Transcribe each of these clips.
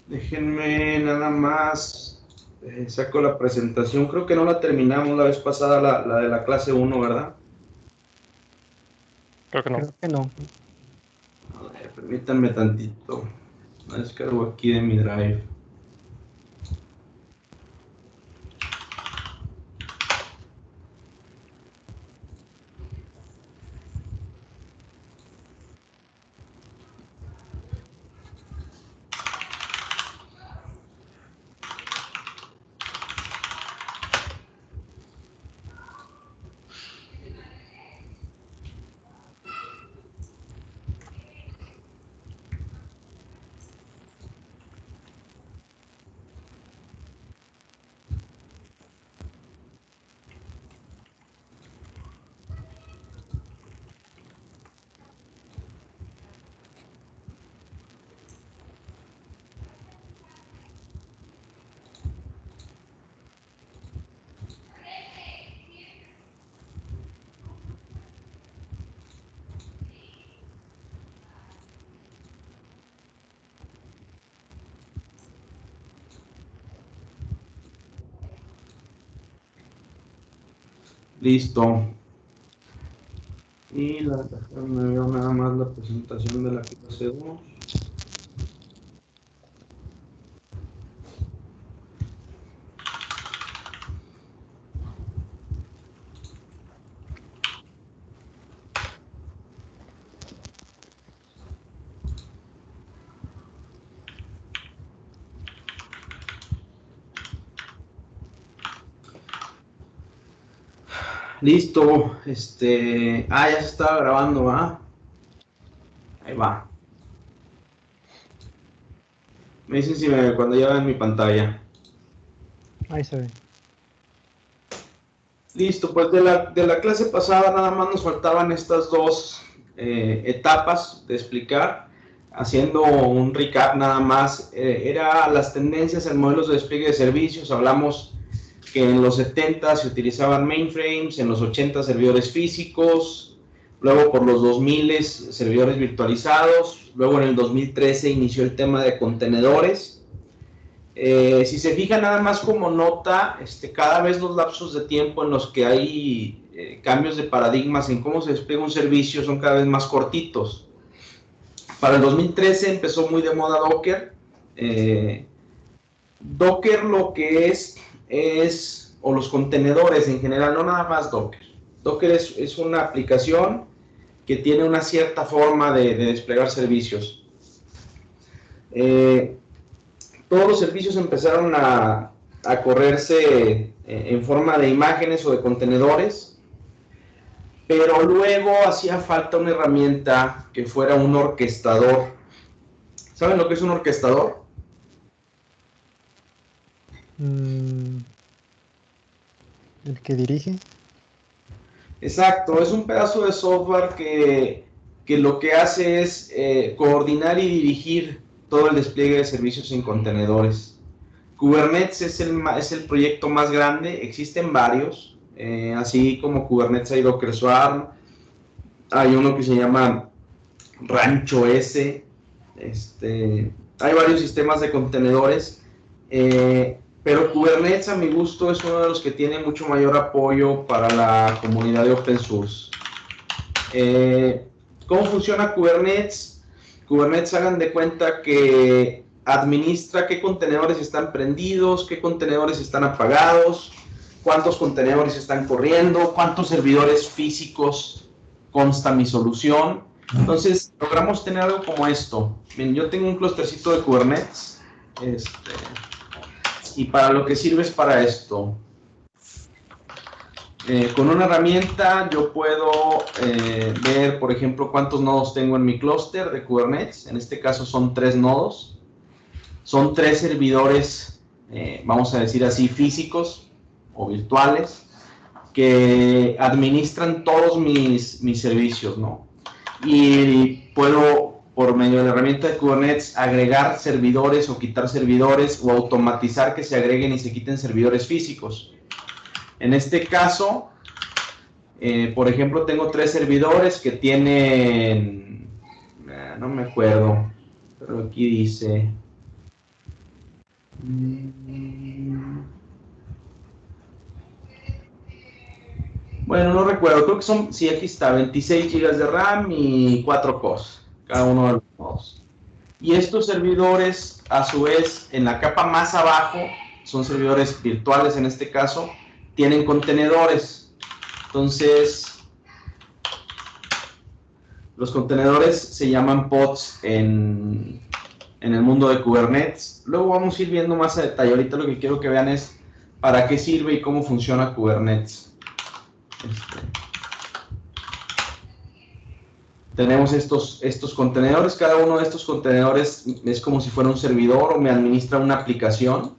Déjenme nada más, saco la presentación. Creo que no la terminamos la vez pasada, la de la clase 1, ¿verdad? Creo que no. Creo que no. A ver, permítanme tantito. La descargo aquí de mi drive. Listo. Y me veo nada más la presentación de la clase 2. Listo. Ya se estaba grabando, ¿va? Ahí va. Me dicen si cuando ya ven mi pantalla. Ahí se ve. Listo, pues de la clase pasada nada más nos faltaban estas dos etapas de explicar. Haciendo un recap nada más, era las tendencias en modelos de despliegue de servicios. Hablamos que en los 70 se utilizaban mainframes, en los 80 servidores físicos, luego por los 2000 servidores virtualizados, luego en el 2013 inició el tema de contenedores. Si se fija nada más como nota, cada vez los lapsos de tiempo en los que hay cambios de paradigmas en cómo se despliega un servicio son cada vez más cortitos. Para el 2013 empezó muy de moda Docker. Docker lo que es, o los contenedores en general, no nada más Docker. Docker es una aplicación que tiene una cierta forma de desplegar servicios. Todos los servicios empezaron a correrse en forma de imágenes o de contenedores, pero luego hacía falta una herramienta que fuera un orquestador. ¿Saben lo que es un orquestador? El que dirige. Exacto, es un pedazo de software que lo que hace es coordinar y dirigir todo el despliegue de servicios en contenedores. Kubernetes es el proyecto más grande, existen varios, así como Kubernetes hay Docker Swarm, hay uno que se llama Rancho S, hay varios sistemas de contenedores, pero Kubernetes a mi gusto es uno de los que tiene mucho mayor apoyo para la comunidad de open source. ¿Cómo funciona Kubernetes? Kubernetes, hagan de cuenta que administra qué contenedores están prendidos, qué contenedores están apagados, cuántos contenedores están corriendo, cuántos servidores físicos consta mi solución. Entonces, logramos tener algo como esto. Bien, yo tengo un clustercito de Kubernetes, y para lo que sirve es para esto. Con una herramienta yo puedo ver, por ejemplo, cuántos nodos tengo en mi clúster de Kubernetes. En este caso son 3 nodos. Son 3 servidores, vamos a decir así, físicos o virtuales, que administran todos mis servicios, ¿no? Y puedo, por medio de la herramienta de Kubernetes, agregar servidores o quitar servidores o automatizar que se agreguen y se quiten servidores físicos. En este caso, por ejemplo, tengo 3 servidores que tienen, no me acuerdo, pero aquí dice, Bueno, no recuerdo, creo que son, sí, aquí está, 26 GB de RAM y 4 cores, cada uno de los nodos. Y estos servidores, a su vez, en la capa más abajo, son servidores virtuales en este caso, tienen contenedores. Entonces, los contenedores se llaman pods en el mundo de Kubernetes. Luego vamos a ir viendo más a detalle. Ahorita lo que quiero que vean es para qué sirve y cómo funciona Kubernetes. Tenemos estos contenedores. Cada uno de estos contenedores es como si fuera un servidor o me administra una aplicación.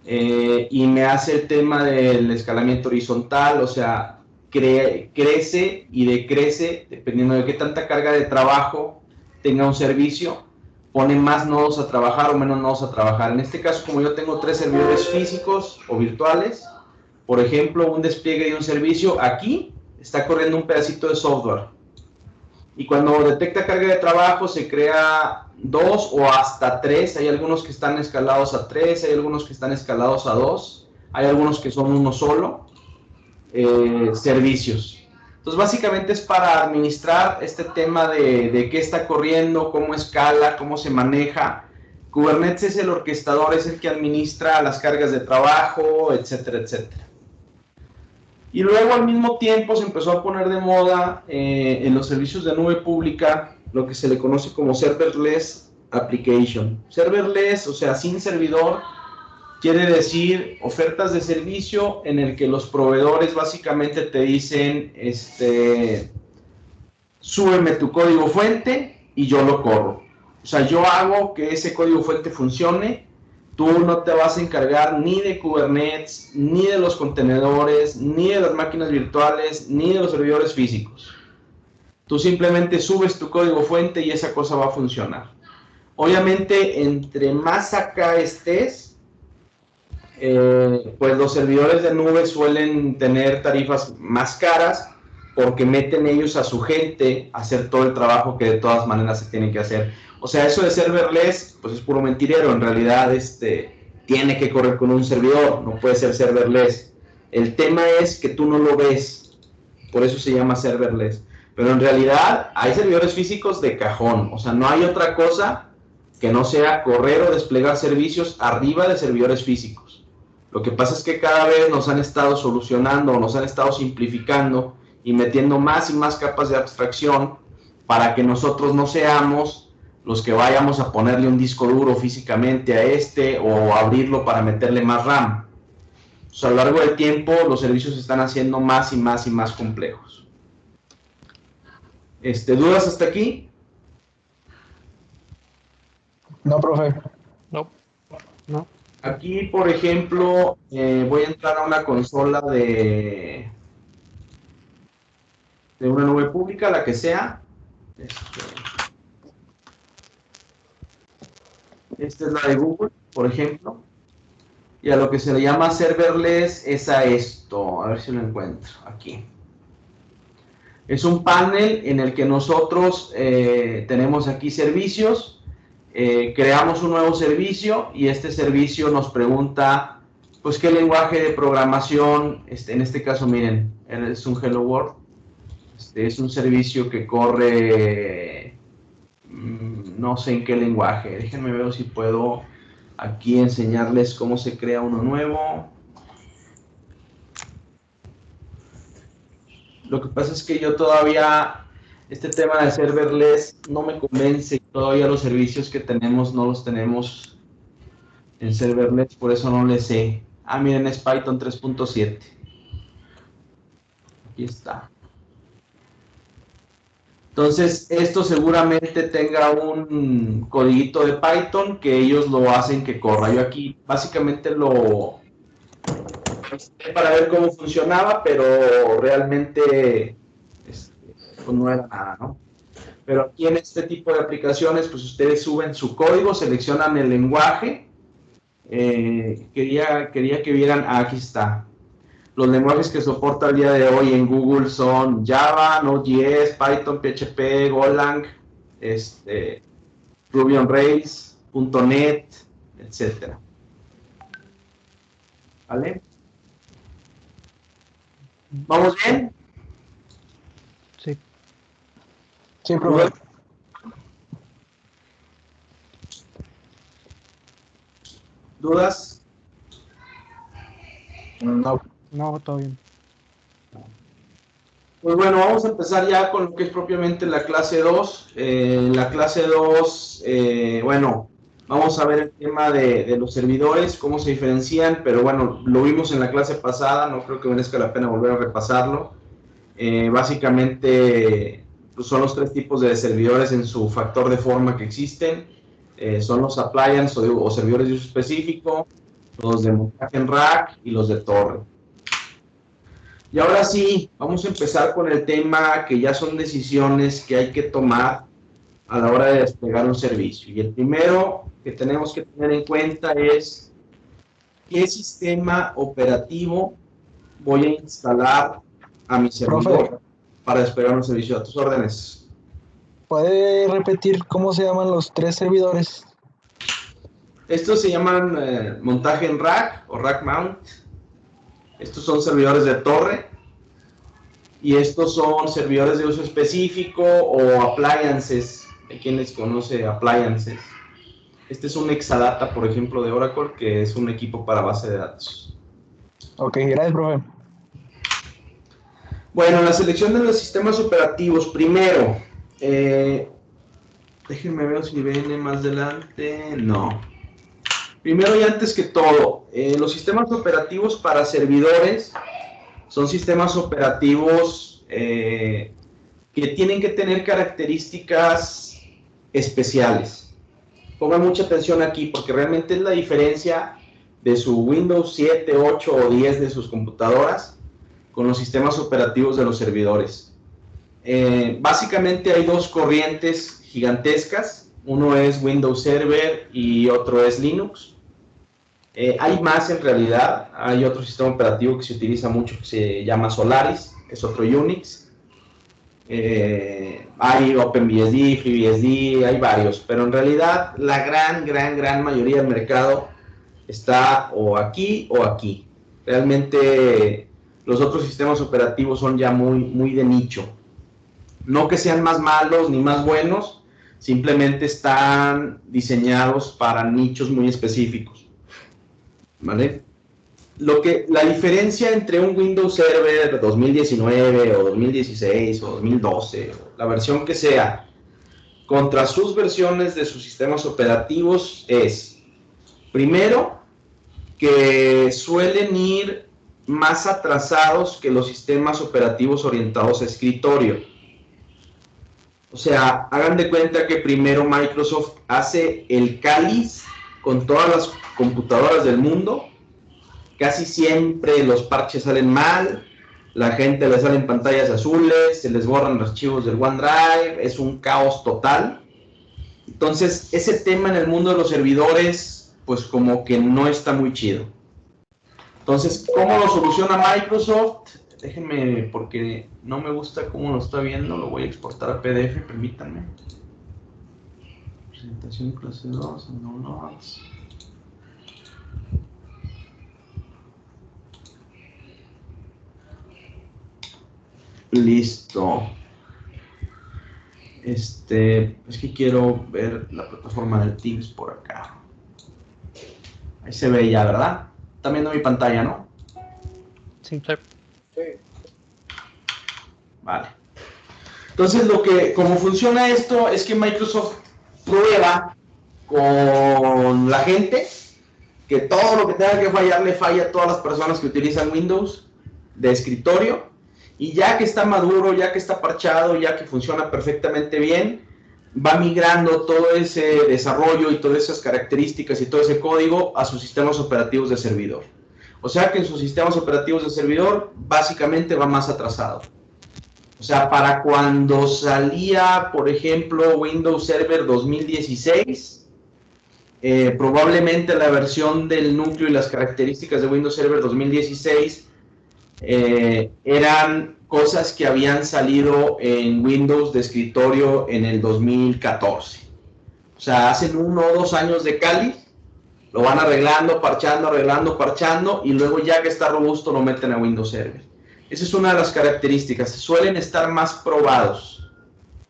Y me hace el tema del escalamiento horizontal, o sea, crece y decrece dependiendo de qué tanta carga de trabajo tenga un servicio, pone más nodos a trabajar o menos nodos a trabajar. En este caso, como yo tengo 3 servidores físicos o virtuales, por ejemplo, un despliegue de un servicio, aquí está corriendo un pedacito de software. Y cuando detecta carga de trabajo, se crea 2 o hasta 3. Hay algunos que están escalados a 3, hay algunos que están escalados a 2, hay algunos que son uno solo, servicios. Entonces, básicamente es para administrar este tema de qué está corriendo, cómo escala, cómo se maneja. Kubernetes es el orquestador, es el que administra las cargas de trabajo, etcétera, etcétera. Y luego al mismo tiempo se empezó a poner de moda en los servicios de nube pública lo que se le conoce como serverless application. Serverless, o sea, sin servidor, quiere decir ofertas de servicio en el que los proveedores básicamente te dicen, súbeme tu código fuente y yo lo corro. O sea, yo hago que ese código fuente funcione. Tú no te vas a encargar ni de Kubernetes, ni de los contenedores, ni de las máquinas virtuales, ni de los servidores físicos. Tú simplemente subes tu código fuente y esa cosa va a funcionar. Obviamente, entre más acá estés, pues los servidores de nube suelen tener tarifas más caras porque meten ellos a su gente a hacer todo el trabajo que de todas maneras se tiene que hacer. O sea, eso de serverless, pues es puro mentirero. En realidad, tiene que correr con un servidor, no puede ser serverless. El tema es que tú no lo ves, por eso se llama serverless. Pero en realidad hay servidores físicos de cajón, o sea, no hay otra cosa que no sea correr o desplegar servicios arriba de servidores físicos. Lo que pasa es que cada vez nos han estado solucionando, nos han estado simplificando y metiendo más y más capas de abstracción para que nosotros no seamos los que vayamos a ponerle un disco duro físicamente a o abrirlo para meterle más RAM. O sea, a lo largo del tiempo los servicios se están haciendo más y más y más complejos. ¿Dudas hasta aquí? No, profe. No. No. Aquí, por ejemplo, voy a entrar a una consola de una nube pública, la que sea. Esta es la de Google, por ejemplo. Y a lo que se le llama serverless es a esto. A ver si lo encuentro. Aquí. Es un panel en el que nosotros tenemos aquí servicios. Creamos un nuevo servicio y este servicio nos pregunta, pues, qué lenguaje de programación, en este caso, miren, es un Hello World. Es un servicio que corre, no sé en qué lenguaje. Déjenme ver si puedo aquí enseñarles cómo se crea uno nuevo. Lo que pasa es que yo todavía, este tema de serverless no me convence. Todavía los servicios que tenemos no los tenemos en serverless, por eso no les sé. Ah, miren, es Python 3.7. Aquí está. Entonces, esto seguramente tenga un codiguito de Python que ellos lo hacen que corra. Yo aquí básicamente lo para ver cómo funcionaba, pero realmente pues no era nada, ¿no? Pero aquí en este tipo de aplicaciones, pues ustedes suben su código, seleccionan el lenguaje. Quería que vieran, aquí está. Los lenguajes que soporta el día de hoy en Google son Java, Node.js, Python, PHP, Golang, Ruby on Rails, .NET, etcétera. ¿Vale? ¿Vamos bien? Sí. Sí, profe. ¿Dudas? No. No, todo bien. Pues bueno, vamos a empezar ya con lo que es propiamente la clase 2. La clase 2, bueno, vamos a ver el tema de los servidores, cómo se diferencian, pero bueno, lo vimos en la clase pasada, no creo que merezca la pena volver a repasarlo. Básicamente, pues son los tres tipos de servidores en su factor de forma que existen. Son los appliance o servidores de uso específico, los de montaje en rack y los de torre. Y ahora sí, vamos a empezar con el tema que ya son decisiones que hay que tomar a la hora de desplegar un servicio. Y el primero que tenemos que tener en cuenta es qué sistema operativo voy a instalar a mi servidor para desplegar un servicio. A tus órdenes. ¿Puede repetir cómo se llaman los tres servidores? Estos se llaman montaje en rack o rack mount. Estos son servidores de torre. Y estos son servidores de uso específico o appliances. ¿Hay quien les conoce appliances? Este es un Exadata, por ejemplo, de Oracle, que es un equipo para base de datos. Ok, gracias, profe. Bueno, la selección de los sistemas operativos. Primero, déjenme ver si viene más adelante. No. Primero y antes que todo, los sistemas operativos para servidores son sistemas operativos que tienen que tener características especiales. Pongan mucha atención aquí porque realmente es la diferencia de su Windows 7, 8 o 10 de sus computadoras con los sistemas operativos de los servidores. Básicamente hay dos corrientes gigantescas. Uno es Windows Server y otro es Linux. Hay más en realidad. Hay otro sistema operativo que se utiliza mucho que se llama Solaris, es otro Unix. Hay OpenBSD, FreeBSD, hay varios, pero en realidad la gran mayoría del mercado está o aquí o aquí. Realmente los otros sistemas operativos son ya muy de nicho. No que sean más malos ni más buenos, simplemente están diseñados para nichos muy específicos. ¿Vale? La diferencia entre un Windows Server 2019 o 2016 o 2012, la versión que sea, contra sus versiones de sus sistemas operativos es, primero, que suelen ir más atrasados que los sistemas operativos orientados a escritorio. O sea, hagan de cuenta que primero Microsoft hace el cáliz con todas las computadoras del mundo. Casi siempre los parches salen mal, la gente le salen pantallas azules, se les borran archivos del OneDrive, es un caos total. Entonces, ese tema en el mundo de los servidores, pues como que no está muy chido. Entonces, ¿cómo lo soluciona Microsoft? Déjenme, porque no me gusta cómo lo está viendo, lo voy a exportar a PDF, permítanme. Presentación clase 2, no. Listo. Es que quiero ver la plataforma de Teams por acá. Ahí se ve ya, ¿verdad? Están viendo mi pantalla, ¿no? Sí. Vale. Entonces, como funciona esto es que Microsoft prueba con la gente que todo lo que tenga que fallar le falla a todas las personas que utilizan Windows de escritorio, y ya que está maduro, ya que está parchado, ya que funciona perfectamente bien, va migrando todo ese desarrollo y todas esas características y todo ese código a sus sistemas operativos de servidor. O sea que en sus sistemas operativos de servidor básicamente va más atrasado. O sea, para cuando salía, por ejemplo, Windows Server 2016, probablemente la versión del núcleo y las características de Windows Server 2016 eran cosas que habían salido en Windows de escritorio en el 2014. O sea, hacen 1 o 2 años de cáliz, Lo van arreglando, parchando, arreglando, parchando, y luego ya que está robusto lo meten a Windows Server. Esa es una de las características. Suelen estar más probados,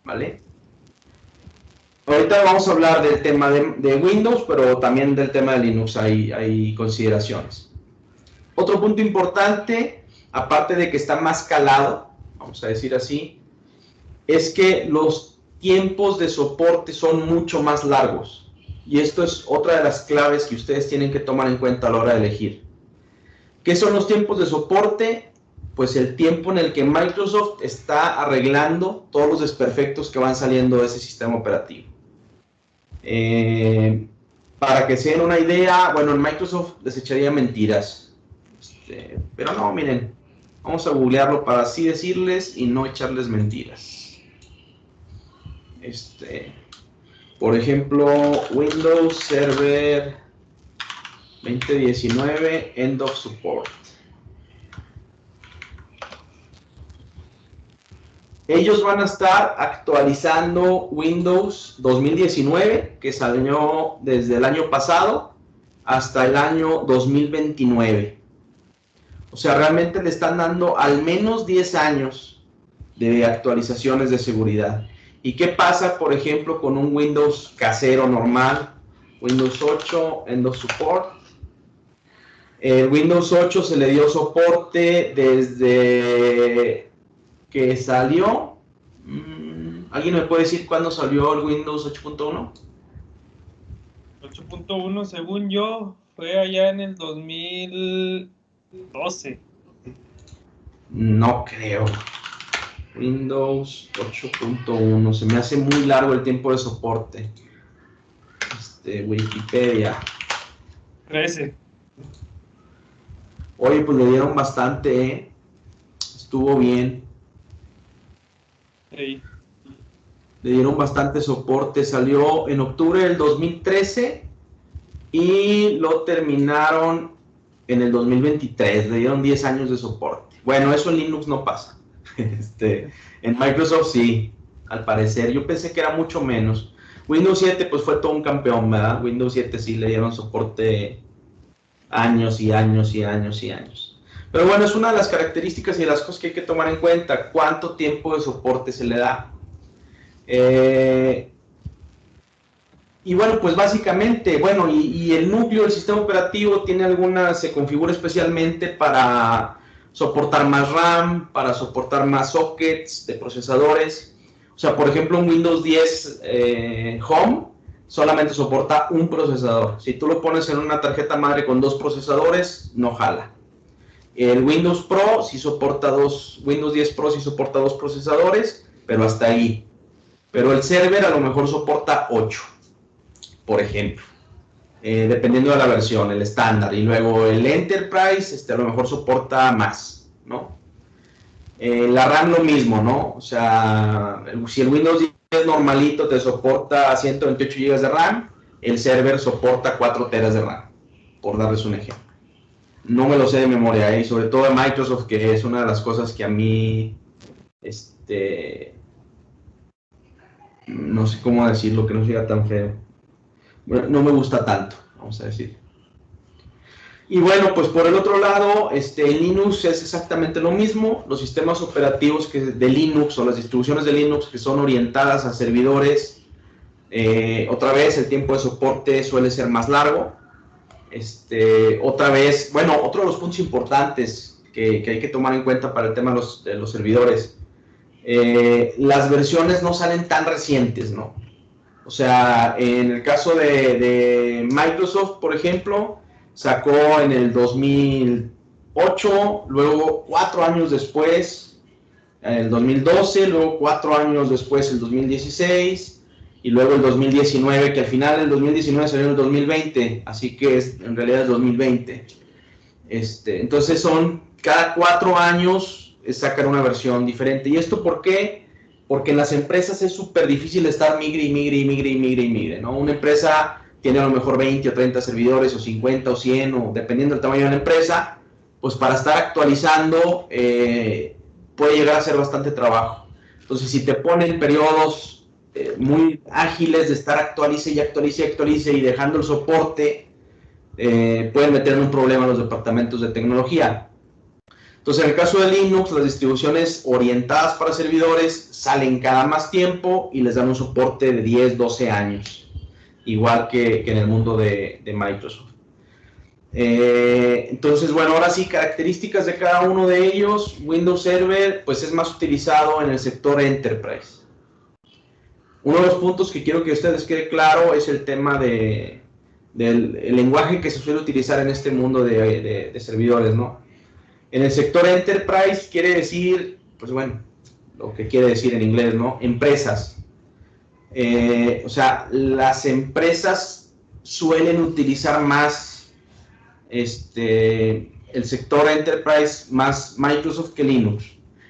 ¿vale? Ahorita vamos a hablar del tema de Windows, pero también del tema de Linux hay consideraciones. Otro punto importante, aparte de que está más calado, vamos a decir así, es que los tiempos de soporte son mucho más largos. Y esto es otra de las claves que ustedes tienen que tomar en cuenta a la hora de elegir. ¿Qué son los tiempos de soporte? Pues el tiempo en el que Microsoft está arreglando todos los desperfectos que van saliendo de ese sistema operativo. Para que se den una idea, bueno, en Microsoft les echaría mentiras. Pero no, miren, vamos a googlearlo para así decirles y no echarles mentiras. Por ejemplo, Windows Server 2019 End of Support. Ellos van a estar actualizando Windows 2019, que salió desde el año pasado hasta el año 2029. O sea, realmente le están dando al menos 10 años de actualizaciones de seguridad. ¿Y qué pasa, por ejemplo, con un Windows casero normal? Windows 8, End of Support. El Windows 8 se le dio soporte desde que salió. ¿Alguien me puede decir cuándo salió el Windows 8.1? 8.1, según yo, fue allá en el 2012. No creo. Windows 8.1, se me hace muy largo el tiempo de soporte. Wikipedia. 13. Oye, pues le dieron bastante, ¿eh? Estuvo bien. Sí. Le dieron bastante soporte. Salió en octubre del 2013 y lo terminaron en el 2023. Le dieron 10 años de soporte. Bueno, eso en Linux no pasa. En Microsoft sí, al parecer. Yo pensé que era mucho menos. Windows 7 pues fue todo un campeón, ¿verdad? Windows 7 sí le dieron soporte años y años y años y años. Pero bueno, es una de las características y de las cosas que hay que tomar en cuenta. ¿Cuánto tiempo de soporte se le da? Y bueno, pues básicamente, bueno, y el núcleo del sistema operativo tiene algunas, se configura especialmente para soportar más RAM, para soportar más sockets de procesadores. O sea, por ejemplo, un Windows 10 Home solamente soporta un procesador. Si tú lo pones en una tarjeta madre con 2 procesadores, no jala. El Windows Pro sí soporta Windows 10 Pro sí soporta 2 procesadores, pero hasta ahí. Pero el server a lo mejor soporta 8, por ejemplo. Dependiendo de la versión, el estándar. Y luego el Enterprise a lo mejor soporta más, ¿no? La RAM lo mismo, ¿no? O sea, si el Windows 10 normalito te soporta 128 GB de RAM, el server soporta 4 teras de RAM, por darles un ejemplo. No me lo sé de memoria, y sobre todo de Microsoft, que es una de las cosas que a mí, no sé cómo decirlo, que no sea tan feo. Bueno, no me gusta tanto, vamos a decir. Y bueno, pues por el otro lado, Linux es exactamente lo mismo. Los sistemas operativos de Linux o las distribuciones de Linux que son orientadas a servidores, otra vez el tiempo de soporte suele ser más largo. Otra vez, bueno, otro de los puntos importantes que hay que tomar en cuenta para el tema de los servidores, las versiones no salen tan recientes, ¿no? O sea, en el caso de Microsoft, por ejemplo, sacó en el 2008, luego 4 años después, en el 2012, luego 4 años después, el 2016, y luego el 2019, que al final el 2019 salió en el 2020, así que en realidad es 2020. Entonces cada 4 años sacan una versión diferente. ¿Y esto por qué? Porque en las empresas es súper difícil estar migre, ¿no? Una empresa tiene a lo mejor 20 o 30 servidores, o 50 o 100, o dependiendo del tamaño de la empresa, pues para estar actualizando puede llegar a ser bastante trabajo. Entonces, si te ponen periodos muy ágiles de estar actualice y dejando el soporte pueden meter en un problema los departamentos de tecnología. Entonces, en el caso de Linux, las distribuciones orientadas para servidores salen cada más tiempo y les dan un soporte de 10, 12 años, igual que en el mundo de Microsoft. Entonces, bueno, ahora sí, características de cada uno de ellos. Windows Server, pues es más utilizado en el sector Enterprise. Uno de los puntos que quiero que a ustedes quede claro es el tema del lenguaje que se suele utilizar en este mundo de servidores, ¿no? En el sector Enterprise quiere decir, pues bueno, lo que quiere decir en inglés, ¿no? Empresas. O sea, las empresas suelen utilizar más el sector Enterprise, más Microsoft que Linux.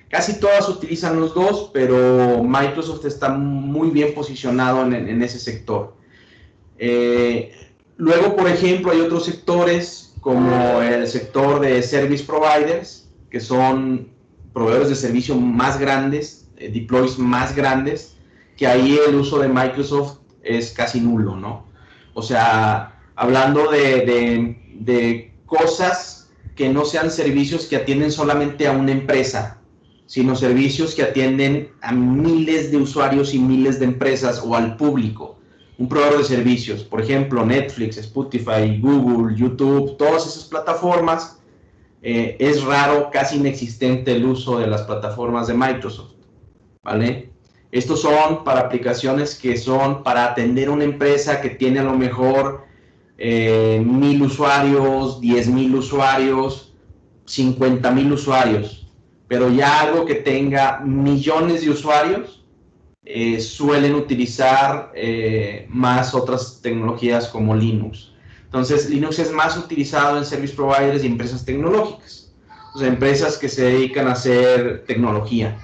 Casi todas utilizan los dos, pero Microsoft está muy bien posicionado en ese sector. Luego, por ejemplo, hay otros sectores como el sector de Service Providers, que son proveedores de servicio más grandes, deploys más grandes, que ahí el uso de Microsoft es casi nulo, ¿no? O sea, hablando de cosas que no sean servicios que atienden solamente a una empresa, sino servicios que atienden a miles de usuarios y miles de empresas o al público. Un proveedor de servicios, por ejemplo, Netflix, Spotify, Google, YouTube, todas esas plataformas, es raro, casi inexistente el uso de las plataformas de Microsoft, ¿vale? Estos son para aplicaciones que son para atender una empresa que tiene a lo mejor 1,000 usuarios, 10,000 usuarios, 50,000 usuarios, pero ya algo que tenga millones de usuarios, suelen utilizar más otras tecnologías como Linux. Entonces, Linux es más utilizado en service providers y empresas tecnológicas, o sea, empresas que se dedican a hacer tecnología.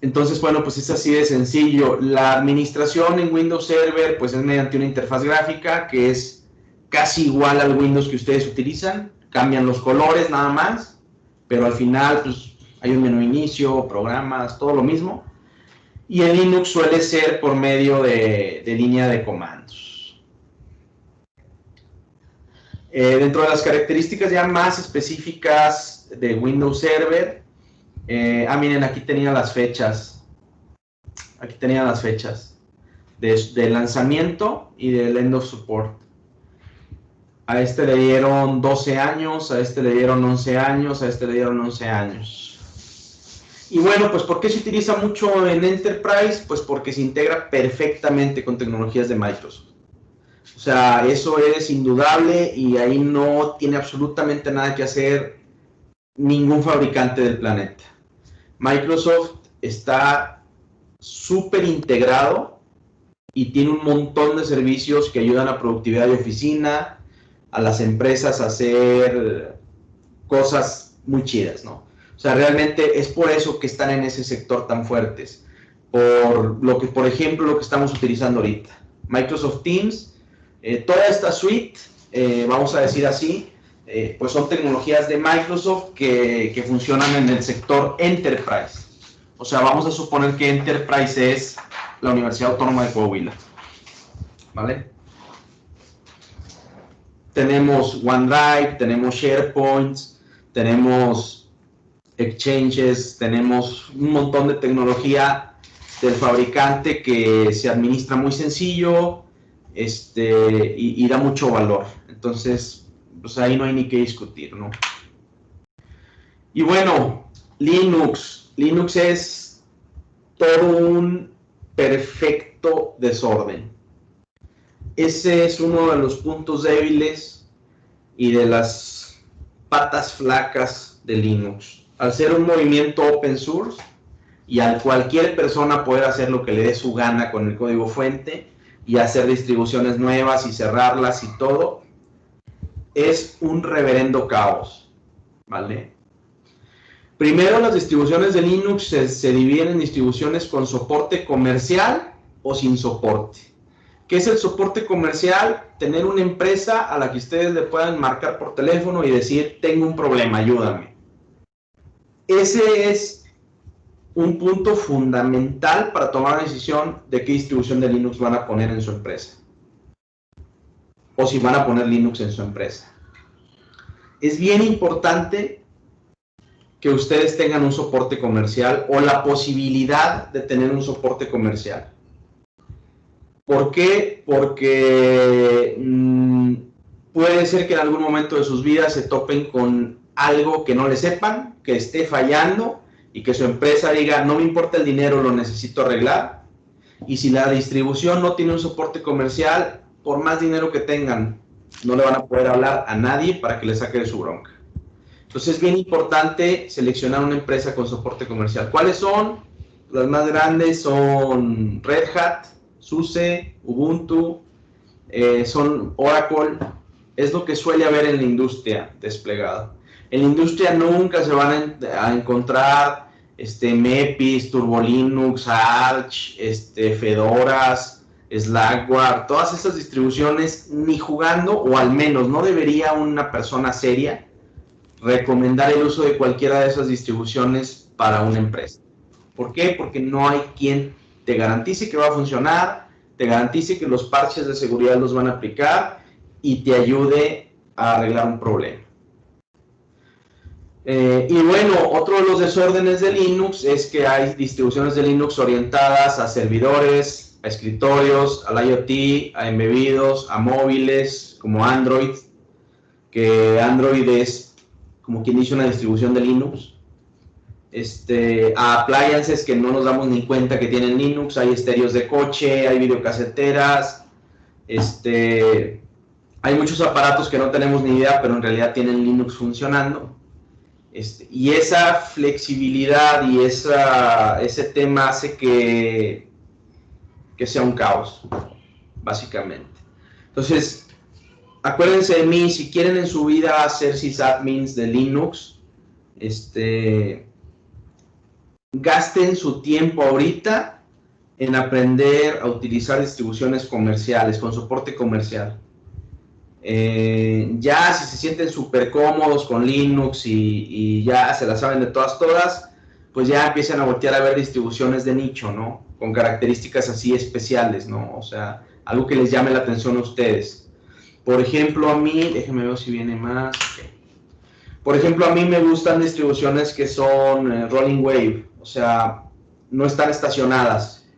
Entonces, bueno, pues es así de sencillo. La administración en Windows Server, pues es mediante una interfaz gráfica que es casi igual al Windows que ustedes utilizan. Cambian los colores nada más, pero al final, pues hay un menú inicio, programas, todo lo mismo. Y en Linux suele ser por medio de línea de comandos. Dentro de las características ya más específicas de Windows Server, miren, aquí tenía las fechas. Aquí tenía las fechas de lanzamiento y del end of support. A este le dieron 12 años, a este le dieron 11 años, a este le dieron 11 años. Y bueno, pues ¿por qué se utiliza mucho en Enterprise? Pues porque se integra perfectamente con tecnologías de Microsoft. O sea, eso es indudable y ahí no tiene absolutamente nada que hacer ningún fabricante del planeta. Microsoft está súper integrado y tiene un montón de servicios que ayudan a productividad de oficina, a las empresas a hacer cosas muy chidas, ¿no? O sea, realmente es por eso que están en ese sector tan fuertes. Por lo que, por ejemplo, lo que estamos utilizando ahorita. Microsoft Teams, toda esta suite, vamos a decir así, pues son tecnologías de Microsoft que funcionan en el sector Enterprise. O sea, vamos a suponer que Enterprise es la Universidad Autónoma de Coahuila, ¿vale? Tenemos OneDrive, tenemos SharePoint, tenemos Exchanges, tenemos un montón de tecnología del fabricante que se administra muy sencillo y da mucho valor. Entonces, pues ahí no hay ni que discutir, ¿no? Y bueno, Linux es todo un perfecto desorden. Ese es uno de los puntos débiles y de las patas flacas de Linux. Al ser un movimiento open source y al cualquier persona poder hacer lo que le dé su gana con el código fuente y hacer distribuciones nuevas y cerrarlas y todo, es un reverendo caos, ¿vale? Primero, las distribuciones de Linux se dividen en distribuciones con soporte comercial o sin soporte. ¿Qué es el soporte comercial? Tener una empresa a la que ustedes le puedan marcar por teléfono y decir, tengo un problema, ayúdame. Ese es un punto fundamental para tomar la decisión de qué distribución de Linux van a poner en su empresa. o si van a poner Linux en su empresa. Es bien importante que ustedes tengan un soporte comercial o la posibilidad de tener un soporte comercial. ¿Por qué? Porque puede ser que en algún momento de sus vidas se topen con algo que no le sepan, que esté fallando y que su empresa diga, no me importa el dinero, lo necesito arreglar. Y si la distribución no tiene un soporte comercial, por más dinero que tengan, no le van a poder hablar a nadie para que le saque de su bronca. Entonces es bien importante seleccionar una empresa con soporte comercial. ¿Cuáles son? Las más grandes son Red Hat, SUSE, Ubuntu, son Oracle. Es lo que suele haber en la industria desplegado. En la industria nunca se van a encontrar Mepis, Turbolinux, Arch, Fedoras, Slackware, todas esas distribuciones ni jugando, o al menos no debería una persona seria recomendar el uso de cualquiera de esas distribuciones para una empresa. ¿Por qué? Porque no hay quien te garantice que va a funcionar, te garantice que los parches de seguridad los van a aplicar y te ayude a arreglar un problema. Y bueno, otro de los desórdenes de Linux es que hay distribuciones de Linux orientadas a servidores, a escritorios, al IoT, a embebidos, a móviles, como Android, que Android es, como quien dice, una distribución de Linux. A appliances que no nos damos ni cuenta que tienen Linux, hay estéreos de coche, hay videocaseteras, hay muchos aparatos que no tenemos ni idea, pero en realidad tienen Linux funcionando. Y esa flexibilidad y ese tema hace que sea un caos, básicamente. Entonces, acuérdense de mí, si quieren en su vida ser sysadmins de Linux, gasten su tiempo ahorita en aprender a utilizar distribuciones comerciales, con soporte comercial. Ya si se sienten súper cómodos con Linux y ya se la saben de todas, pues ya empiezan a voltear a ver distribuciones de nicho, ¿no? Con características así especiales, ¿no? O sea, algo que les llame la atención a ustedes. Por ejemplo, a mí, déjenme ver si viene más. Okay. Por ejemplo, a mí me gustan distribuciones que son Rolling Wave, o sea, no están estacionadas.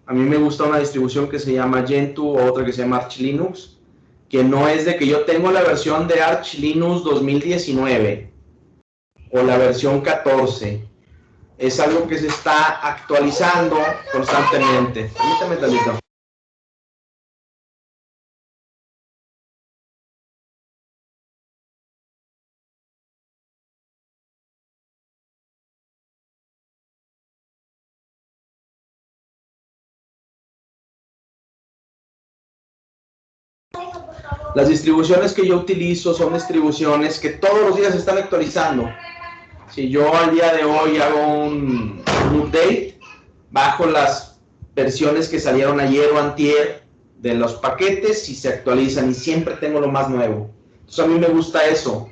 A mí me gusta una distribución que se llama Gentoo o otra que se llama Arch Linux, que no es de que yo tengo la versión de Arch Linux 2019 o la versión 14. Es algo que se está actualizando constantemente. Permítame tantito. Las distribuciones que yo utilizo son distribuciones que todos los días se están actualizando. Si yo al día de hoy hago un update, bajo las versiones que salieron ayer o antier de los paquetes y se actualizan y siempre tengo lo más nuevo. Entonces a mí me gusta eso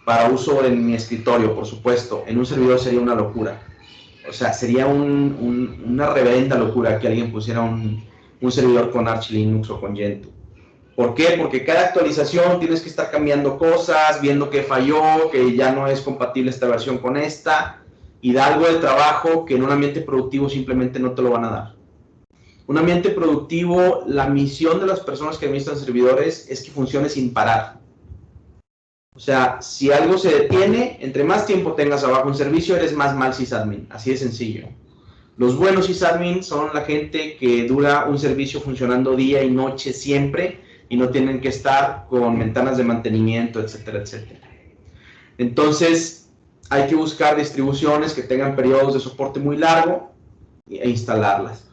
para uso en mi escritorio, por supuesto. En un servidor sería una locura. O sea, sería una reverenda locura que alguien pusiera un servidor con Arch Linux o con Gentoo. ¿Por qué? Porque cada actualización tienes que estar cambiando cosas, viendo que falló, que ya no es compatible esta versión con esta, y da algo de trabajo que en un ambiente productivo simplemente no te lo van a dar. Un ambiente productivo, la misión de las personas que administran servidores es que funcione sin parar. O sea, si algo se detiene, entre más tiempo tengas abajo un servicio, eres más mal sysadmin, así de sencillo. Los buenos sysadmins son la gente que dura un servicio funcionando día y noche siempre, y no tienen que estar con ventanas de mantenimiento, etcétera, etcétera. Entonces, hay que buscar distribuciones que tengan periodos de soporte muy largo e instalarlas.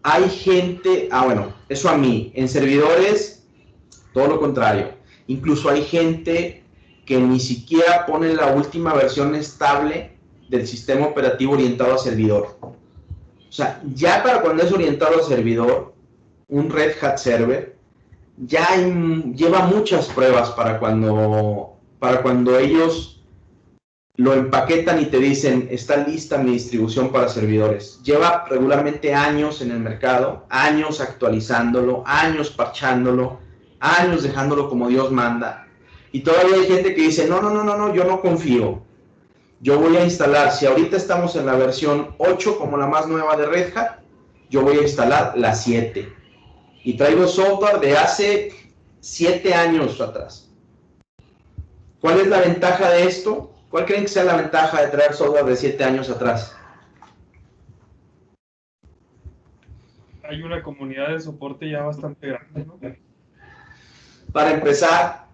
Hay gente, bueno, eso a mí, en servidores, todo lo contrario. Incluso hay gente que ni siquiera pone la última versión estable del sistema operativo orientado a servidor. O sea, ya para cuando es orientado a servidor, un Red Hat Server, ya lleva muchas pruebas para cuando ellos lo empaquetan y te dicen, está lista mi distribución para servidores. Lleva regularmente años en el mercado, años actualizándolo, años parchándolo, años dejándolo como Dios manda. Y todavía hay gente que dice, no, yo no confío. Yo voy a instalar, si ahorita estamos en la versión 8 como la más nueva de Red Hat, yo voy a instalar la 7. Y traigo software de hace 7 años atrás. ¿Cuál es la ventaja de esto? ¿Cuál creen que sea la ventaja de traer software de 7 años atrás? Hay una comunidad de soporte ya bastante grande, ¿no? Para empezar,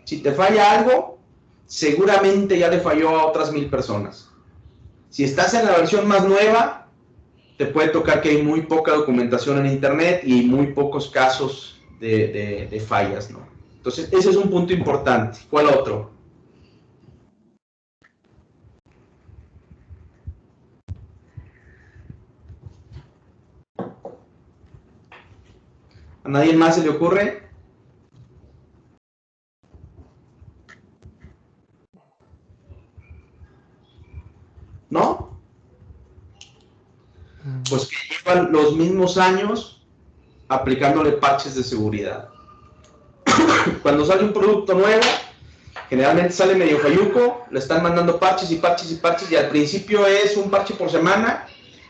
si te falla algo, seguramente ya le falló a otras 1000 personas. Si estás en la versión más nueva, te puede tocar que hay muy poca documentación en internet y muy pocos casos de fallas, ¿no? Entonces, ese es un punto importante. ¿Cuál otro? ¿A nadie más se le ocurre? ¿No? Pues que llevan los mismos años aplicándole parches de seguridad. Cuando sale un producto nuevo, generalmente sale medio falluco, le están mandando parches y parches y parches, y al principio es un parche por semana,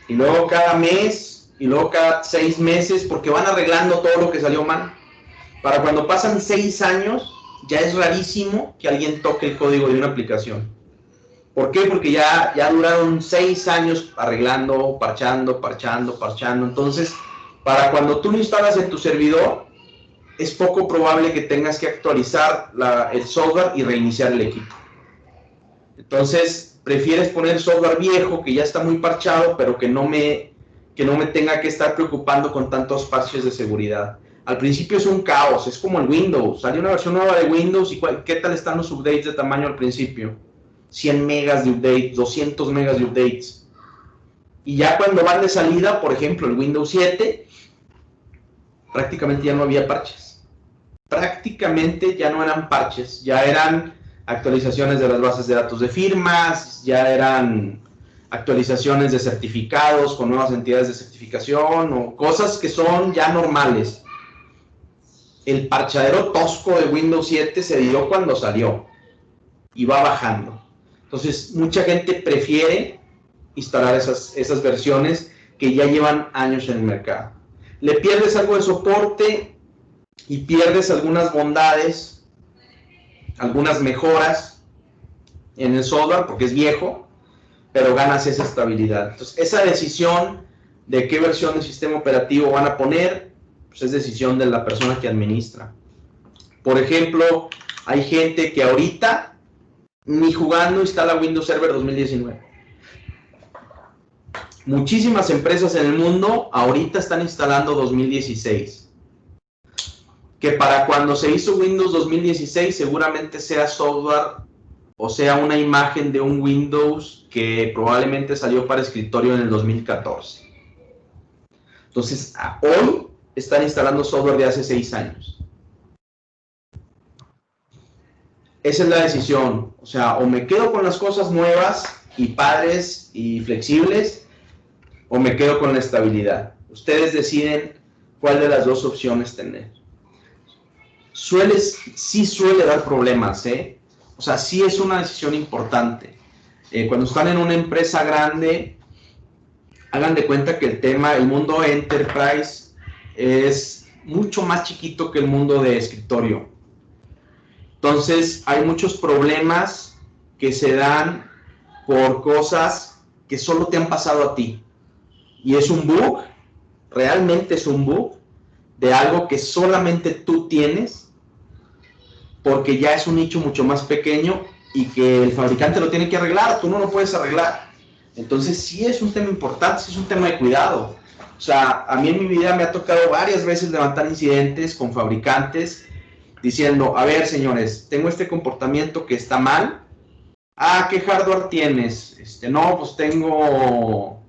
y luego cada mes, y luego cada 6 meses, porque van arreglando todo lo que salió mal. Para cuando pasan 6 años, ya es rarísimo que alguien toque el código de una aplicación. ¿Por qué? Porque ya duraron 6 años arreglando, parchando. Entonces, para cuando tú lo instalas en tu servidor, es poco probable que tengas que actualizar el software y reiniciar el equipo. Entonces, prefieres poner software viejo que ya está muy parchado, pero que no me tenga que estar preocupando con tantos parches de seguridad. Al principio es un caos, es como el Windows. Salió una versión nueva de Windows y ¿qué tal están los updates de tamaño al principio? 100 megas de updates, 200 megas de updates. Y ya cuando van de salida, por ejemplo, el Windows 7, prácticamente ya no había parches. Prácticamente ya no eran parches, ya eran actualizaciones de las bases de datos de firmas, ya eran actualizaciones de certificados con nuevas entidades de certificación o cosas que son ya normales. El parchadero tosco de Windows 7 se dio cuando salió y va bajando. Entonces, mucha gente prefiere instalar esas versiones que ya llevan años en el mercado. Le pierdes algo de soporte y pierdes algunas bondades, algunas mejoras en el software porque es viejo, pero ganas esa estabilidad. Entonces, esa decisión de qué versión del sistema operativo van a poner, pues es decisión de la persona que administra. Por ejemplo, hay gente que ahorita ni jugando instala Windows Server 2019. Muchísimas empresas en el mundo ahorita están instalando 2016. Que para cuando se hizo Windows 2016 seguramente sea software o sea una imagen de un Windows que probablemente salió para escritorio en el 2014. Entonces, hoy están instalando software de hace 6 años. Esa es la decisión. O sea, o me quedo con las cosas nuevas y padres y flexibles, o me quedo con la estabilidad. Ustedes deciden cuál de las dos opciones tener. Sí suele dar problemas, ¿eh? O sea, sí es una decisión importante. Cuando están en una empresa grande, hagan de cuenta que el mundo Enterprise es mucho más chiquito que el mundo de escritorio. Entonces, hay muchos problemas que se dan por cosas que solo te han pasado a ti. Y es un bug, realmente es un bug, de algo que solamente tú tienes, porque ya es un nicho mucho más pequeño y que el fabricante lo tiene que arreglar, tú no lo puedes arreglar. Entonces, sí es un tema importante, sí es un tema de cuidado. O sea, a mí en mi vida me ha tocado varias veces levantar incidentes con fabricantes diciendo, a ver, señores, tengo este comportamiento que está mal. Ah, ¿qué hardware tienes? No, pues tengo,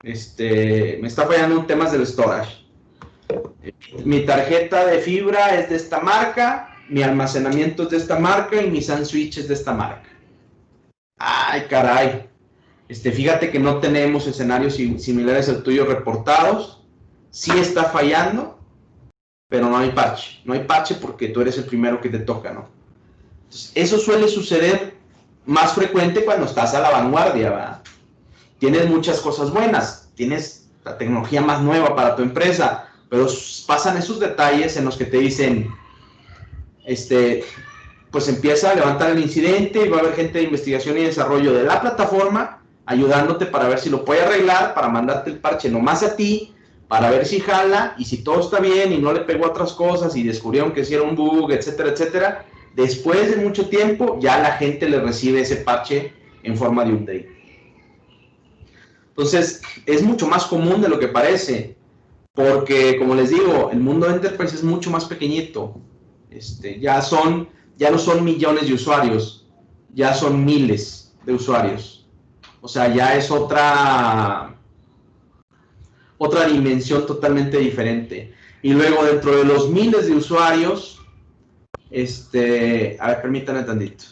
me está fallando en temas del storage. Mi tarjeta de fibra es de esta marca, mi almacenamiento es de esta marca y mi SAN switch es de esta marca. Ay, caray. Fíjate que no tenemos escenarios similares al tuyo reportados. Sí está fallando, pero no hay parche. No hay parche porque tú eres el primero que te toca, ¿no? Entonces, eso suele suceder más frecuente cuando estás a la vanguardia, ¿verdad? Tienes muchas cosas buenas, tienes la tecnología más nueva para tu empresa, pero pasan esos detalles en los que te dicen, pues empieza a levantar el incidente y va a haber gente de investigación y desarrollo de la plataforma ayudándote para ver si lo puede arreglar, para mandarte el parche nomás a ti, para ver si jala, y si todo está bien y no le pegó a otras cosas y descubrieron que sí era un bug, etcétera, etcétera. Después de mucho tiempo, ya la gente le recibe ese parche en forma de update. Entonces, es mucho más común de lo que parece, porque, como les digo, el mundo de Enterprise es mucho más pequeñito. Ya no son millones de usuarios, ya son miles de usuarios. O sea, ya es otra dimensión totalmente diferente. Y luego, dentro de los miles de usuarios, a ver, permítanme tantito.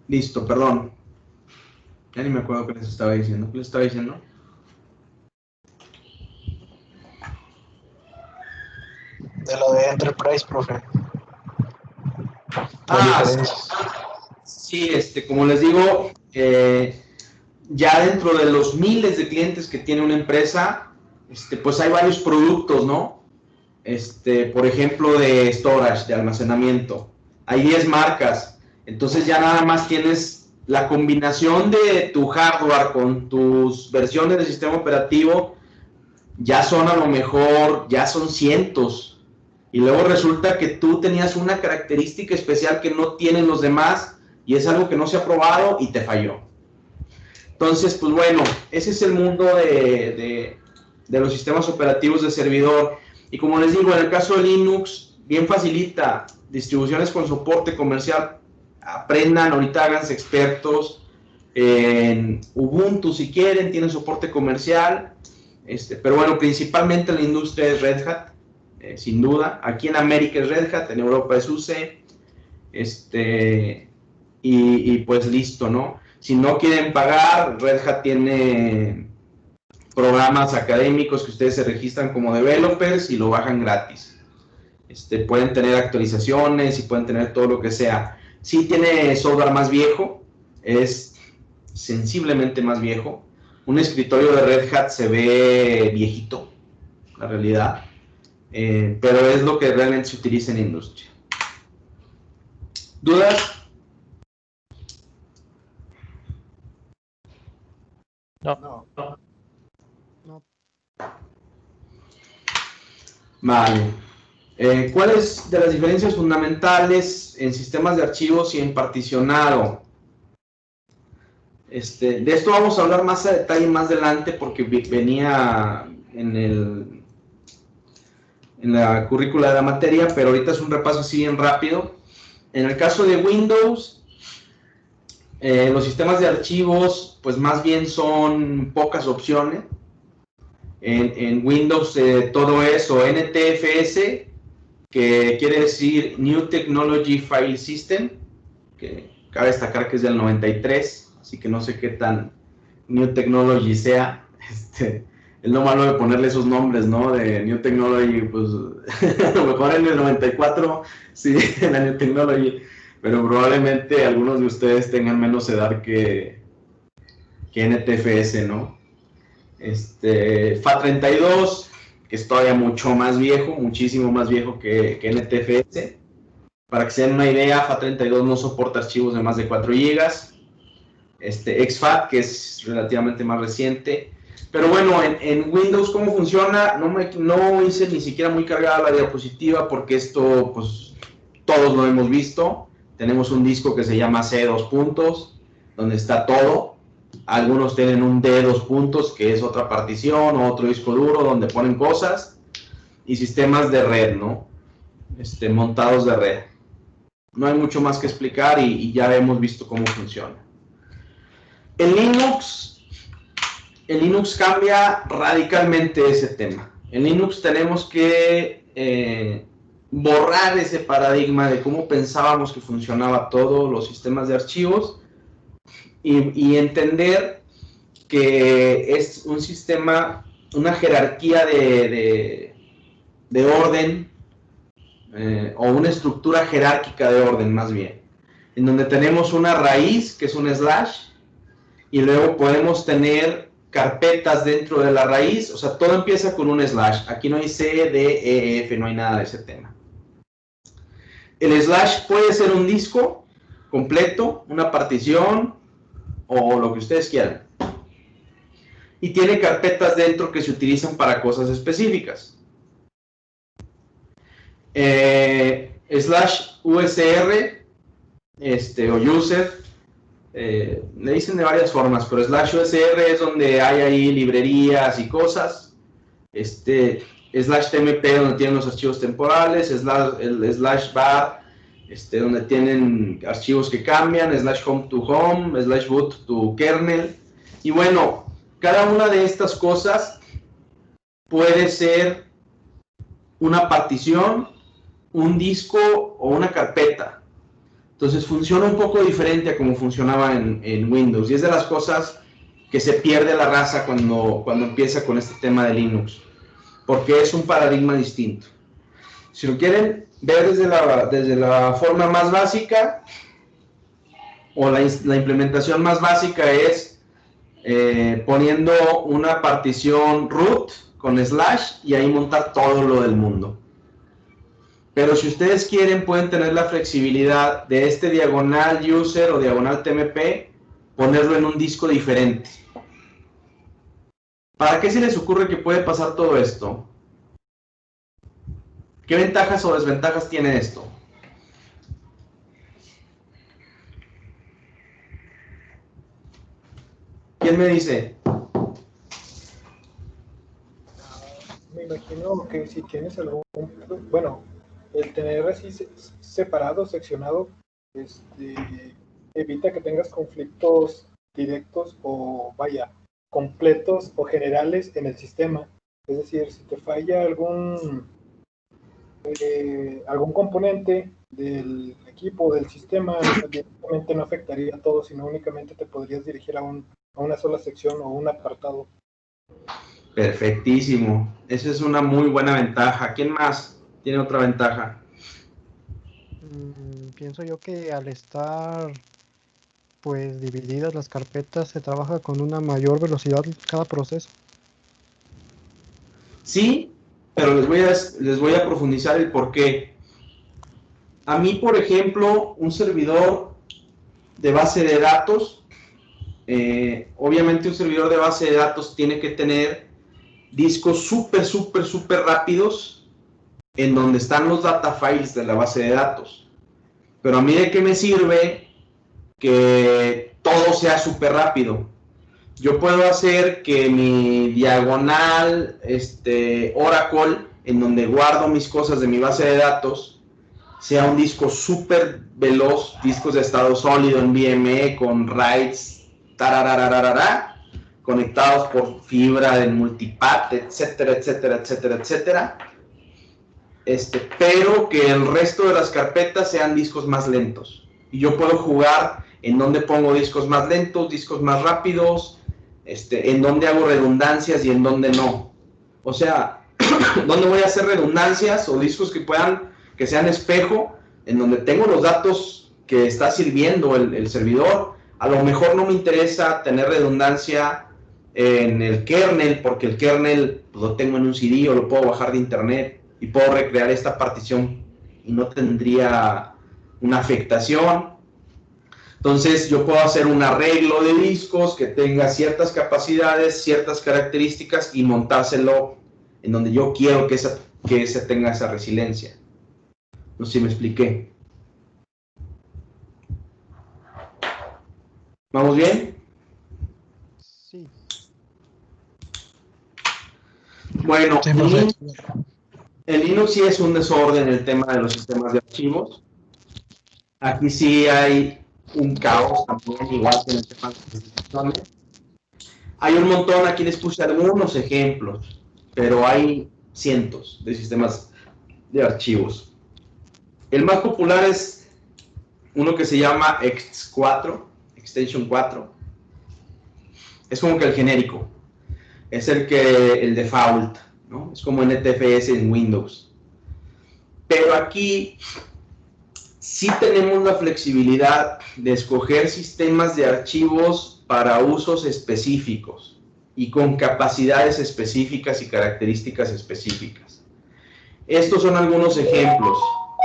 Listo, perdón. Ya ni me acuerdo qué les estaba diciendo. ¿Qué les estaba diciendo? De lo de Enterprise, profe. Sí, como les digo, ya dentro de los miles de clientes que tiene una empresa, pues hay varios productos, ¿no? Por ejemplo, de storage, de almacenamiento. Hay 10 marcas. Entonces ya nada más tienes la combinación de tu hardware con tus versiones del sistema operativo, ya son a lo mejor, ya son cientos. Y luego resulta que tú tenías una característica especial que no tienen los demás y es algo que no se ha probado y te falló. Entonces, pues bueno, ese es el mundo de los sistemas operativos de servidor. Y como les digo, en el caso de Linux, bien facilita, distribuciones con soporte comercial, aprendan, ahorita háganse expertos. En Ubuntu, si quieren, tienen soporte comercial. Pero bueno, principalmente en la industria es Red Hat, sin duda. Aquí en América es Red Hat, en Europa es SUSE. Y pues listo, ¿no? Si no quieren pagar, Red Hat tiene programas académicos que ustedes se registran como developers y lo bajan gratis. Pueden tener actualizaciones y pueden tener todo lo que sea. Sí tiene software más viejo, es sensiblemente más viejo. Un escritorio de Red Hat se ve viejito, la realidad, pero es lo que realmente se utiliza en la industria. ¿Dudas? No. Vale. ¿Cuáles de las diferencias fundamentales en sistemas de archivos y en particionado? De esto vamos a hablar más a detalle más adelante porque venía en la currícula de la materia, pero ahorita es un repaso así bien rápido. En el caso de Windows, los sistemas de archivos, pues más bien son pocas opciones. En Windows todo es o NTFS, que quiere decir New Technology File System, que cabe destacar que es del 93, así que no sé qué tan New Technology sea. Es lo malo de ponerle esos nombres, ¿no? De New Technology, pues a lo mejor en el 94 sí, la New Technology, pero probablemente algunos de ustedes tengan menos edad que NTFS, ¿no? FAT32, que es todavía mucho más viejo, muchísimo más viejo que NTFS. Para que se den una idea, FAT32 no soporta archivos de más de 4 GB. exFAT, que es relativamente más reciente. Pero bueno, en Windows, ¿cómo funciona? No hice ni siquiera muy cargada la diapositiva porque esto, pues, todos lo hemos visto. Tenemos un disco que se llama C2 puntos, donde está todo. Algunos tienen un D2 puntos, que es otra partición, o otro disco duro, donde ponen cosas. Y sistemas de red, ¿no? Montados de red. No hay mucho más que explicar y ya hemos visto cómo funciona. En Linux cambia radicalmente ese tema. En Linux tenemos que borrar ese paradigma de cómo pensábamos que funcionaba todo, los sistemas de archivos, y entender que es un sistema, una jerarquía de orden, o una estructura jerárquica de orden más bien, en donde tenemos una raíz que es un slash, y luego podemos tener carpetas dentro de la raíz. O sea, todo empieza con un slash. Aquí no hay C, D, E, F, no hay nada de ese tema. El slash puede ser un disco completo, una partición, o lo que ustedes quieran. Y tiene carpetas dentro que se utilizan para cosas específicas. Slash USR, o user, le dicen de varias formas, pero slash USR es donde hay ahí librerías y cosas. Slash TMP, donde tienen los archivos temporales. El slash var, donde tienen archivos que cambian. Slash home to home, slash boot to kernel. Y bueno, cada una de estas cosas puede ser una partición, un disco o una carpeta. Entonces funciona un poco diferente a como funcionaba en Windows, y es de las cosas que se pierde la raza cuando empieza con este tema de Linux, porque es un paradigma distinto. Si lo quieren ver desde la forma más básica, o la implementación más básica, es poniendo una partición root con slash y ahí montar todo lo del mundo. Pero si ustedes quieren, pueden tener la flexibilidad de diagonal user o diagonal TMP, ponerlo en un disco diferente. ¿Para qué se les ocurre que puede pasar todo esto? ¿Qué ventajas o desventajas tiene esto? ¿Quién me dice? Me imagino que si tienes algún, bueno, el tener así separado, seccionado, evita que tengas conflictos directos o, vaya, completos o generales en el sistema. Es decir, si te falla algún componente del equipo, del sistema, directamente no afectaría a todo, sino únicamente te podrías dirigir a una sola sección o un apartado. Perfectísimo. Esa es una muy buena ventaja. ¿Quién más tiene otra ventaja? Pienso yo que al estar pues divididas las carpetas se trabaja con una mayor velocidad cada proceso. Sí, pero les voy a profundizar el por qué. A mí, por ejemplo, un servidor de base de datos, obviamente un servidor de base de datos tiene que tener discos súper rápidos en donde están los data files de la base de datos. Pero a mí, ¿de qué me sirve que todo sea súper rápido? Yo puedo hacer que mi diagonal Oracle, en donde guardo mis cosas de mi base de datos, sea un disco súper veloz, discos de estado sólido en NVMe con RAIDs, conectados por fibra en multipath, etcétera. Pero que el resto de las carpetas sean discos más lentos. Y yo puedo jugar en donde pongo discos más lentos, discos más rápidos, en donde hago redundancias y en donde no. O sea, donde voy a hacer redundancias o discos que sean espejo, en donde tengo los datos que está sirviendo el servidor. A lo mejor no me interesa tener redundancia en el kernel, porque el kernel pues, lo tengo en un CD o lo puedo bajar de internet y puedo recrear esta partición y no tendría una afectación. Entonces yo puedo hacer un arreglo de discos que tenga ciertas capacidades, ciertas características y montárselo en donde yo quiero que ese tenga esa resiliencia. No sé si me expliqué. ¿Vamos bien? Sí. Bueno, Sí, perfecto. en Linux sí es un desorden el tema de los sistemas de archivos. Aquí sí hay un caos también, igual que en el tema de las distribuciones. Hay un montón, aquí les puse algunos ejemplos, pero hay cientos de sistemas de archivos. El más popular es uno que se llama X4, Extension 4. Es como que el genérico, es el default, ¿no? Es como NTFS en Windows. Pero aquí sí tenemos la flexibilidad de escoger sistemas de archivos para usos específicos y con capacidades específicas y características específicas. Estos son algunos ejemplos.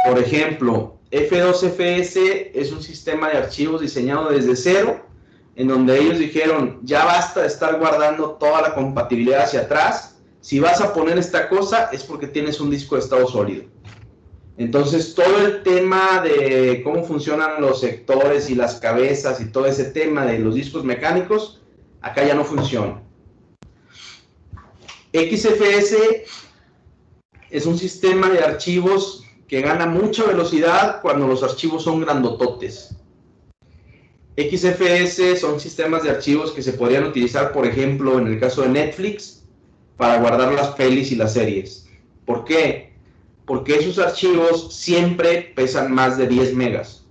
Por ejemplo, F2FS es un sistema de archivos diseñado desde cero, en donde ellos dijeron, ya basta de estar guardando toda la compatibilidad hacia atrás. Si vas a poner esta cosa es porque tienes un disco de estado sólido. Entonces, todo el tema de cómo funcionan los sectores y las cabezas y todo ese tema de los discos mecánicos, acá ya no funciona. XFS es un sistema de archivos que gana mucha velocidad cuando los archivos son grandototes. XFS son sistemas de archivos que se podrían utilizar, por ejemplo, en el caso de Netflix, para guardar las pelis y las series. ¿Por qué? Porque esos archivos siempre pesan más de 10 megas.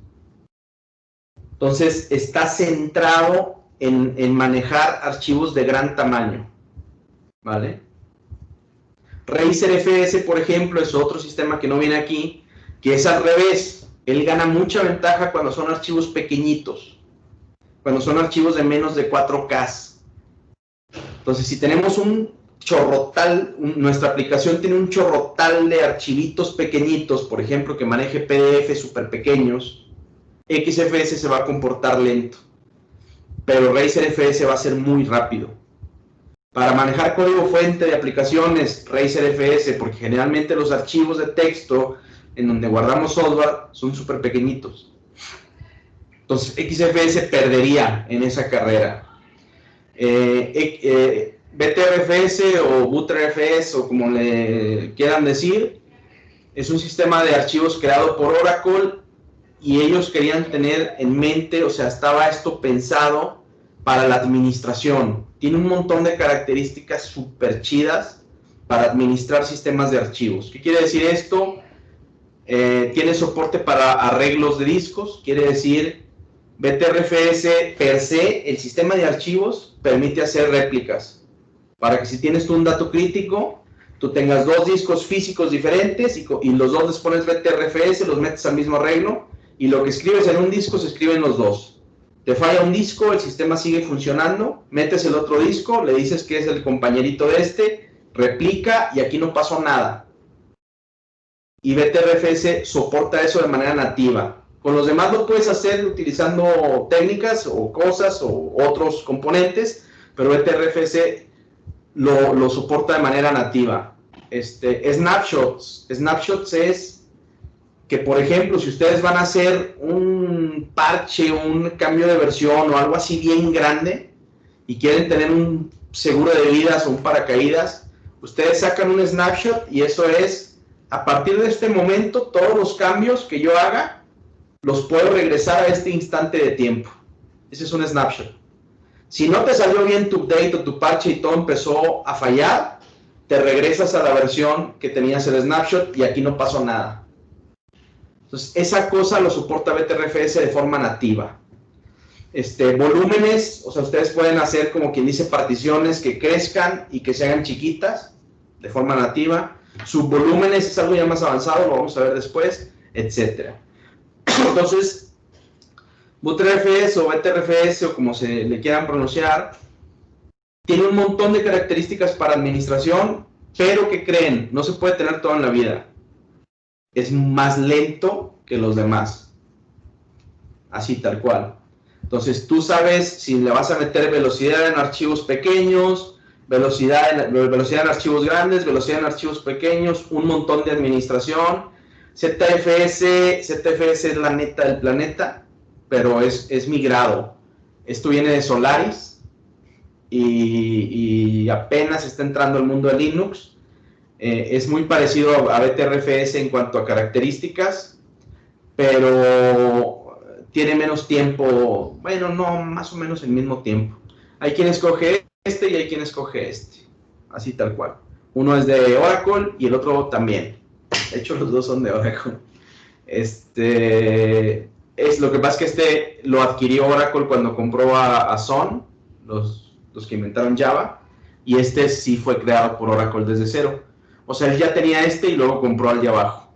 Entonces, está centrado en manejar archivos de gran tamaño, ¿vale? Razer FS, por ejemplo, es otro sistema que no viene aquí, que es al revés. Él gana mucha ventaja cuando son archivos pequeñitos, cuando son archivos de menos de 4K. Entonces, si tenemos un chorrotal, nuestra aplicación tiene un chorrotal de archivitos pequeñitos, por ejemplo, que maneje PDF súper pequeños, XFS se va a comportar lento, pero Razer FS va a ser muy rápido. Para manejar código fuente de aplicaciones, Razer FS, porque generalmente los archivos de texto en donde guardamos software son súper pequeñitos. Entonces, XFS perdería en esa carrera. BTRFS o ButterFS, o como le quieran decir, es un sistema de archivos creado por Oracle y ellos querían tener en mente, o sea, estaba esto pensado para la administración. Tiene un montón de características súper chidas para administrar sistemas de archivos. ¿Qué quiere decir esto? Tiene soporte para arreglos de discos, quiere decir BTRFS per se, el sistema de archivos permite hacer réplicas, para que si tienes tú un dato crítico, tú tengas dos discos físicos diferentes y los dos les pones BTRFS, los metes al mismo arreglo, y lo que escribes en un disco se escribe en los dos. Te falla un disco, el sistema sigue funcionando, metes el otro disco, le dices que es el compañerito de este, replica y aquí no pasó nada. Y BTRFS soporta eso de manera nativa. Con los demás lo puedes hacer utilizando técnicas o cosas o otros componentes, pero BTRFS lo soporta de manera nativa. Snapshots. Snapshots es que, por ejemplo, si ustedes van a hacer un parche, un cambio de versión o algo así bien grande y quieren tener un seguro de vidas o un paracaídas, ustedes sacan un snapshot y eso es, a partir de este momento, todos los cambios que yo haga, los puedo regresar a este instante de tiempo. Ese es un snapshot. Si no te salió bien tu update o tu parche y todo empezó a fallar, te regresas a la versión que tenías el snapshot y aquí no pasó nada. Entonces, esa cosa lo soporta BTRFS de forma nativa. Volúmenes, o sea, ustedes pueden hacer como quien dice particiones que crezcan y que se hagan chiquitas de forma nativa. Subvolúmenes es algo ya más avanzado, lo vamos a ver después, etc. Entonces, ButterFS o BTRFS o como se le quieran pronunciar, tiene un montón de características para administración, pero ¿qué creen? No se puede tener todo en la vida. Es más lento que los demás. Así, tal cual. Entonces tú sabes si le vas a meter velocidad en archivos pequeños, velocidad en archivos grandes, velocidad en archivos pequeños, un montón de administración. ZFS es la neta del planeta, pero es migrado. Esto viene de Solaris y apenas está entrando al mundo de Linux. Es muy parecido a BTRFS en cuanto a características, pero tiene menos tiempo, bueno, no, más o menos el mismo tiempo. Hay quien escoge este y hay quien escoge este, así tal cual. Uno es de Oracle y el otro también. De hecho, los dos son de Oracle. Lo que pasa es que este lo adquirió Oracle cuando compró a Sun, los que inventaron Java, y este sí fue creado por Oracle desde cero. O sea, él ya tenía este y luego compró al de abajo.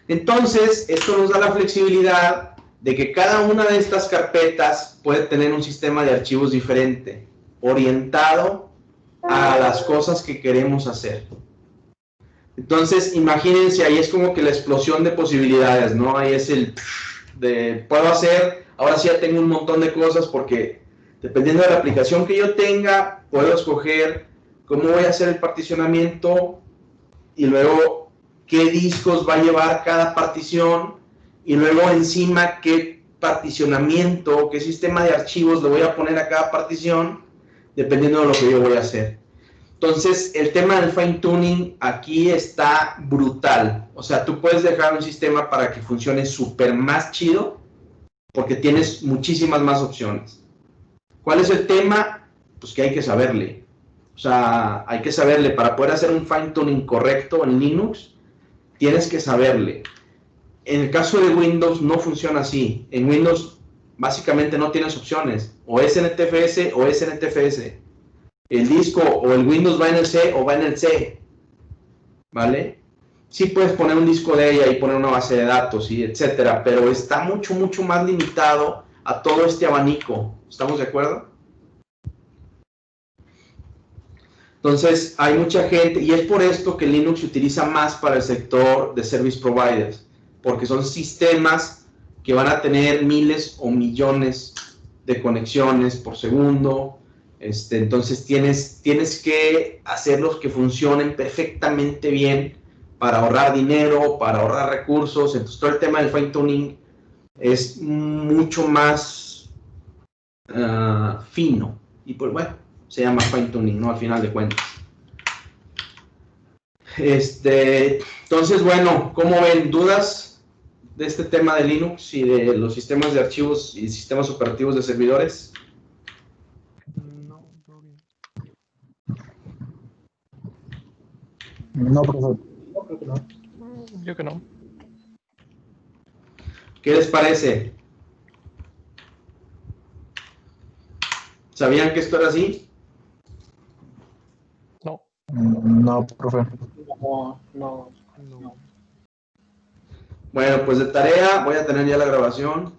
Entonces, esto nos da la flexibilidad de que cada una de estas carpetas puede tener un sistema de archivos diferente, orientado a las cosas que queremos hacer. Entonces, imagínense, ahí es como que la explosión de posibilidades, ¿no? Ahí es el de, puedo hacer, ahora sí ya tengo un montón de cosas porque dependiendo de la aplicación que yo tenga, puedo escoger cómo voy a hacer el particionamiento y luego qué discos va a llevar cada partición y luego encima qué particionamiento, qué sistema de archivos le voy a poner a cada partición dependiendo de lo que yo voy a hacer. Entonces, el tema del fine tuning aquí está brutal. O sea, tú puedes dejar un sistema para que funcione súper más chido porque tienes muchísimas más opciones. ¿Cuál es el tema? Pues que hay que saberle. O sea, hay que saberle. Para poder hacer un fine tuning correcto en Linux, tienes que saberle. En el caso de Windows no funciona así. En Windows básicamente no tienes opciones. O es NTFS o es NTFS. El disco o el Windows va en el C o va en el C, ¿vale? Sí puedes poner un disco de ella y poner una base de datos, y etcétera, pero está mucho, mucho más limitado a todo este abanico. ¿Estamos de acuerdo? Entonces, hay mucha gente, y es por esto que Linux se utiliza más para el sector de service providers, porque son sistemas que van a tener miles o millones de conexiones por segundo. Entonces tienes que hacerlos que funcionen perfectamente bien para ahorrar dinero, para ahorrar recursos. Entonces todo el tema del fine tuning es mucho más fino y pues bueno, se llama fine tuning, ¿no? Al final de cuentas. Entonces bueno, ¿cómo ven? ¿Dudas de este tema de Linux y de los sistemas de archivos y sistemas operativos de servidores? No, profesor. No, creo que no. Yo que no. ¿Qué les parece? ¿Sabían que esto era así? No. No, profe. No. Bueno, pues de tarea voy a tener ya la grabación.